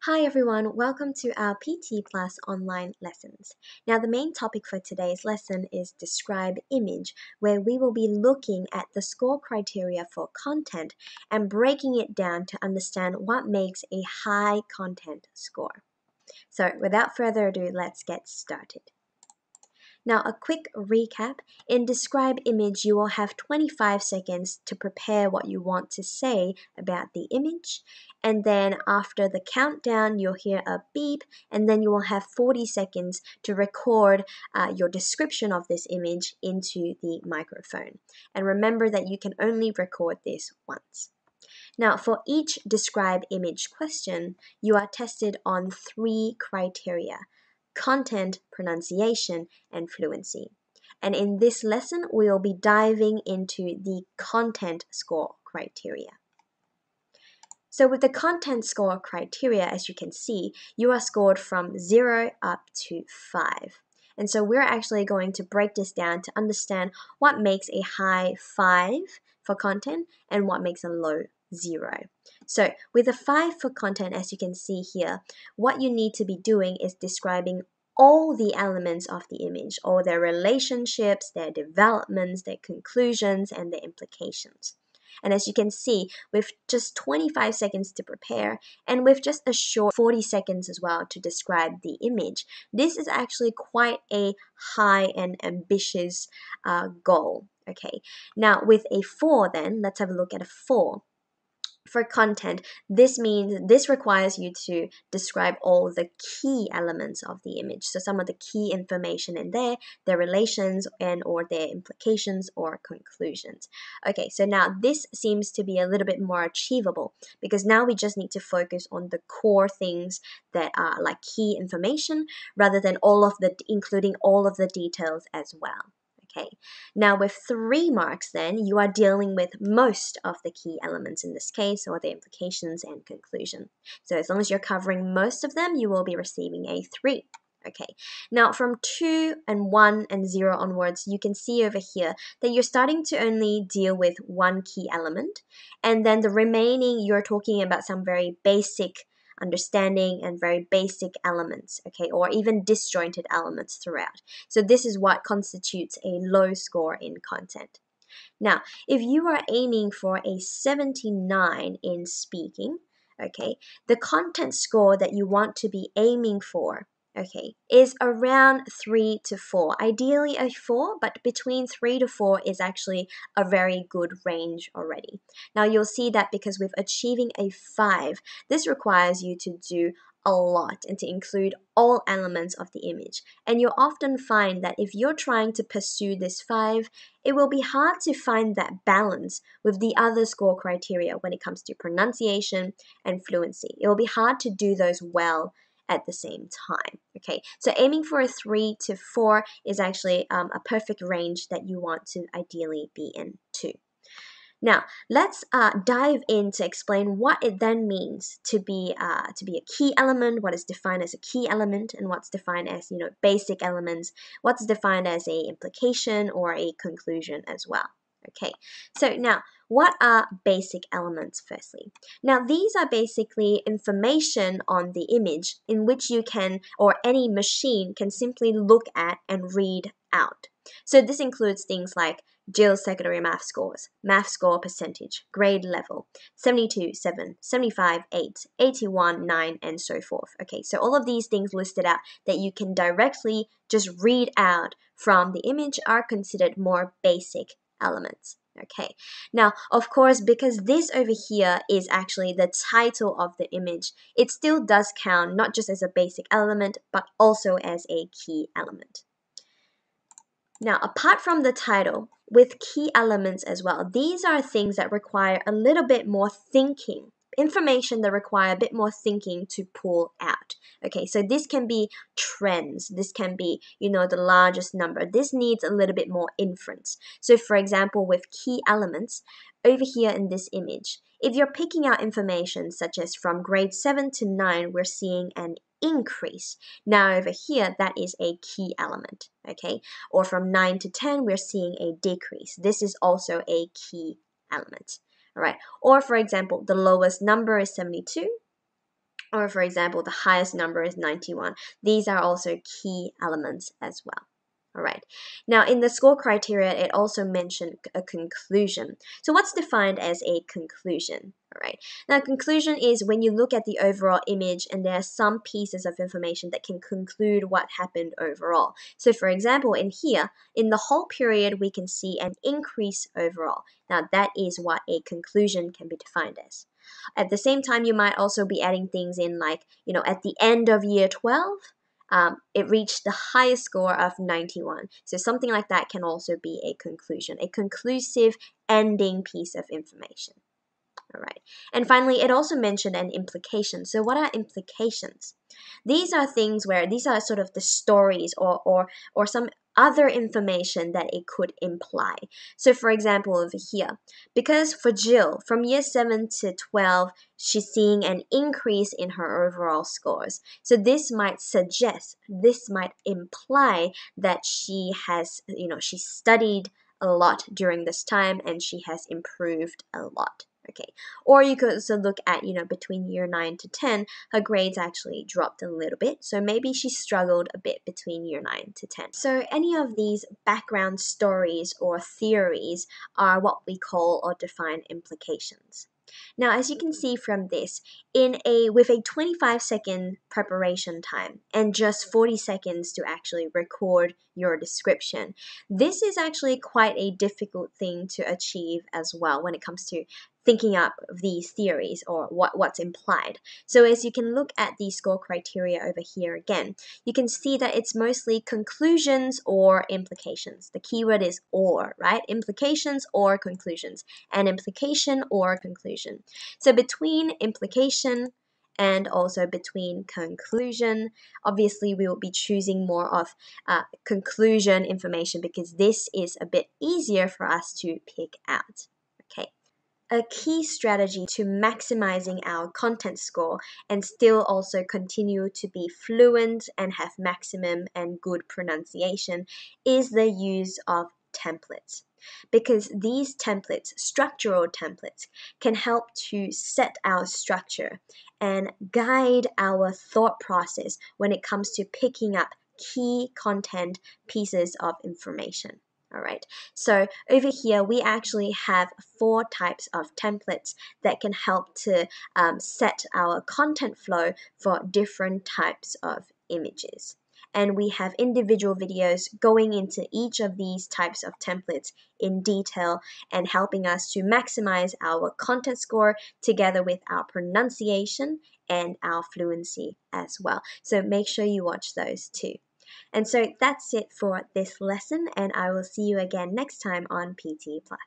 Hi everyone, welcome to our PT Plus online lessons. Now the main topic for today's lesson is Describe Image, where we will be looking at the score criteria for content and breaking it down to understand what makes a high content score. So without further ado, let's get started. Now, a quick recap. In Describe Image, you will have 25 seconds to prepare what you want to say about the image. And then after the countdown, you'll hear a beep, and then you will have 40 seconds to record your description of this image into the microphone. And remember that you can only record this once. Now, for each Describe Image question, you are tested on 3 criteria: content, pronunciation, and fluency. And in this lesson, we'll be diving into the content score criteria. So with the content score criteria, as you can see, you are scored from 0 up to 5. And so we're actually going to break this down to understand what makes a high 5 for content and what makes a low 0. So with a 5 for content, as you can see here, what you need to be doing is describing all the elements of the image, all their relationships, their developments, their conclusions, and their implications. And as you can see, with just 25 seconds to prepare and with just a short 40 seconds as well to describe the image, this is actually quite a high and ambitious goal. Okay, now with a 4 then, let's have a look at a 4. For content, this requires you to describe all the key elements of the image. So some of the key information in there, their relations and or their implications or conclusions. Okay, so now this seems to be a little bit more achievable because now we just need to focus on the core things that are like key information rather than including all of the details as well. Okay, now with 3 marks then, you are dealing with most of the key elements in this case, or the implications and conclusion. So as long as you're covering most of them, you will be receiving a 3. Okay, now from 2 and 1 and 0 onwards, you can see over here that you're starting to only deal with one key element, and then the remaining, you're talking about some very basic understanding and very basic elements, okay, or even disjointed elements throughout. So this is what constitutes a low score in content. Now, if you are aiming for a 79 in speaking, okay, the content score that you want to be aiming for, okay, is around 3 to 4. Ideally a 4, but between 3 to 4 is actually a very good range already. Now you'll see that because with achieving a 5, this requires you to do a lot and to include all elements of the image. And you'll often find that if you're trying to pursue this 5, it will be hard to find that balance with the other score criteria when it comes to pronunciation and fluency. It will be hard to do those well at the same time. Okay, so aiming for a 3 to 4 is actually a perfect range that you want to ideally be in too. Now, let's dive in to explain what it then means to be a key element, what is defined as a key element, and what's defined as, basic elements, what's defined as a implication or a conclusion as well. Okay, so now, what are basic elements firstly? Now, these are basically information on the image in which you can, or any machine can simply look at and read out. So this includes things like Jill's secondary math scores, math score percentage, grade level, 72, 7, 75, 8, 81, 9, and so forth. Okay, so all of these things listed out that you can directly just read out from the image are considered more basic elements. Okay, now of course, because this over here is actually the title of the image, it still does count not just as a basic element but also as a key element. Now, apart from the title, with key elements as well, these are things that require a little bit more thinking, information that require a bit more thinking to pull out. Okay, so this can be trends, this can be, the largest number. This needs a little bit more inference. So for example, with key elements, over here in this image, if you're picking out information such as from grade 7 to 9, we're seeing an increase. Now over here, that is a key element, okay? Or from 9 to 10, we're seeing a decrease. This is also a key element, all right? Or for example, the lowest number is 72. or for example, the highest number is 91. These are also key elements as well. All right. Now, in the score criteria, it also mentioned a conclusion. So what's defined as a conclusion? All right. Now, conclusion is when you look at the overall image and there are some pieces of information that can conclude what happened overall. So for example, in here, in the whole period, we can see an increase overall. Now, that is what a conclusion can be defined as. At the same time, you might also be adding things in like, at the end of year 12, it reached the highest score of 91. So something like that can also be a conclusion, a conclusive ending piece of information. All right. And finally, it also mentioned an implication. So what are implications? These are things where these are sort of the stories or some other information that it could imply. So for example, over here, because for Jill, from year 7 to 12, she's seeing an increase in her overall scores. So this might suggest, this might imply that she has, she studied a lot during this time and she has improved a lot. Okay, or you could also look at, between year 9 to 10, her grades actually dropped a little bit. So maybe she struggled a bit between year 9 to 10. So any of these background stories or theories are what we call or define implications. Now, as you can see from this, with a 25-second preparation time and just 40 seconds to actually record your description, this is actually quite a difficult thing to achieve as well when it comes to thinking up these theories or what's implied. So as you can look at the score criteria over here again, you can see that it's mostly conclusions or implications. The keyword is or, right? Implications or conclusions, and implication or conclusion. So between implication and also between conclusion, obviously we will be choosing more of conclusion information because this is a bit easier for us to pick out. Okay. A key strategy to maximizing our content score and still also continue to be fluent and have maximum and good pronunciation is the use of templates. Because these templates, structural templates, can help to set our structure and guide our thought process when it comes to picking up key content pieces of information. All right, so over here we actually have 4 types of templates that can help to set our content flow for different types of images. And we have individual videos going into each of these types of templates in detail and helping us to maximize our content score together with our pronunciation and our fluency as well. So make sure you watch those too. And so that's it for this lesson, and I will see you again next time on PTE Plus.